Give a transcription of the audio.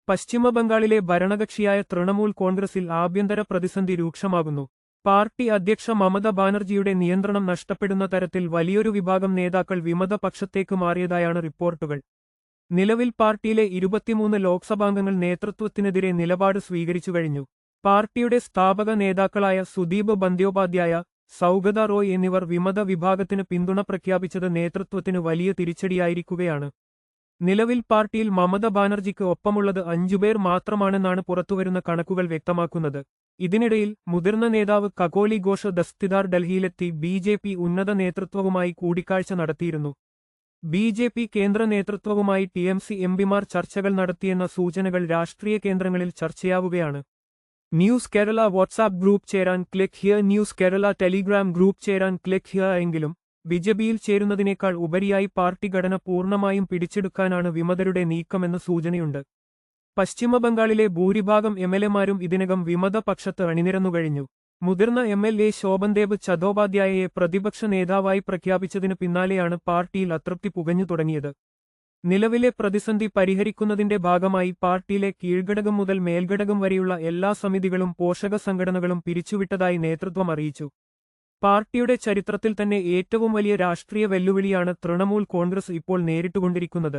പശ്ചിമബംഗാളിലെ ഭരണകക്ഷിയായ തൃണമൂൽ കോൺഗ്രസിൽ ആഭ്യന്തര പ്രതിസന്ധി രൂക്ഷമാകുന്നു. പാർട്ടി അധ്യക്ഷ മമത ബാനർജിയുടെ നിയന്ത്രണം നഷ്ടപ്പെടുന്ന തരത്തിൽ വലിയൊരു വിഭാഗം നേതാക്കൾ വിമത പക്ഷത്തേക്ക് മാറിയതായാണ് റിപ്പോർട്ടുകൾ. നിലവിൽ പാർട്ടിയിലെ 23 ലോക്സഭാംഗങ്ങൾ നേതൃത്വത്തിനെതിരെ നിലപാട് സ്വീകരിച്ചു കഴിഞ്ഞു. പാർട്ടിയുടെ സ്ഥാപക നേതാക്കളായ സുദീപ് ബന്ദ്യോപാധ്യായ, സൗഗത റോയ് എന്നിവർ വിമത വിഭാഗത്തിന് പിന്തുണ പ്രഖ്യാപിച്ചത് നേതൃത്വത്തിന് വലിയ തിരിച്ചടിയായിരിക്കുകയാണ്. നിലവിൽ പാർട്ടിയിൽ മമത ബാനർജിക്ക് ഒപ്പമുള്ളത് 5 പേർ മാത്രമാണെന്നാണ് പുറത്തുവരുന്ന കണക്കുകൾ വ്യക്തമാക്കുന്നത്. ഇതിനിടയിൽ മുതിർന്ന നേതാവ് കകോലി ഘോഷ് ദസ്തിദാർ ഡൽഹിയിലെത്തി ബി.ജെ.പി. ഉന്നത നേതൃത്വവുമായി കൂടിക്കാഴ്ച നടത്തിയിരുന്നു. ബി.ജെ.പി. കേന്ദ്ര നേതൃത്വവുമായി ടി.എം.സി എംപിമാർ ചർച്ചകൾ നടത്തിയെന്ന സൂചനകൾ രാഷ്ട്രീയ കേന്ദ്രങ്ങളിൽ ചർച്ചയാവുകയാണ്. ന്യൂസ് കേരള വാട്സാപ്പ് ഗ്രൂപ്പ് ചേരാൻ click here, news Kerala Telegram group ചേരാൻ ക്ലിക്ക് ഹിയർ. എങ്കിലും ബി.ജെ.പിയിൽ ചേരുന്നതിനേക്കാൾ ഉപരിയായി പാർട്ടി ഘടന പൂർണ്ണമായും പിടിച്ചെടുക്കാനാണ് വിമതരുടെ നീക്കമെന്ന് സൂചനയുണ്ട്. പശ്ചിമബംഗാളിലെ ഭൂരിഭാഗം എംഎൽഎമാരും ഇതിനകം വിമത പക്ഷത്ത് അണിനിരന്നുകഴിഞ്ഞു. മുതിർന്ന എം.എൽ.എ. ശോഭൻദേബ് ചതോപാധ്യായയെ പ്രതിപക്ഷ നേതാവായി പ്രഖ്യാപിച്ചതിനു പിന്നാലെയാണ് പാർട്ടിയിൽ അതൃപ്തി പുകഞ്ഞു തുടങ്ങിയത്. നിലവിലെ പ്രതിസന്ധി പരിഹരിക്കുന്നതിന്റെ ഭാഗമായി പാർട്ടിയിലെ കീഴ്ഘടകം മുതൽ മേൽഘടകം വരെയുള്ള എല്ലാ സമിതികളും പോഷക സംഘടനകളും പിരിച്ചുവിട്ടതായി നേതൃത്വം അറിയിച്ചു. പാർട്ടിയുടെ ചരിത്രത്തിൽ തന്നെ ഏറ്റവും വലിയ രാഷ്ട്രീയ വെല്ലുവിളിയാണ് തൃണമൂൽ കോൺഗ്രസ് ഇപ്പോൾ നേരിട്ടുകൊണ്ടിരിക്കുന്നത്.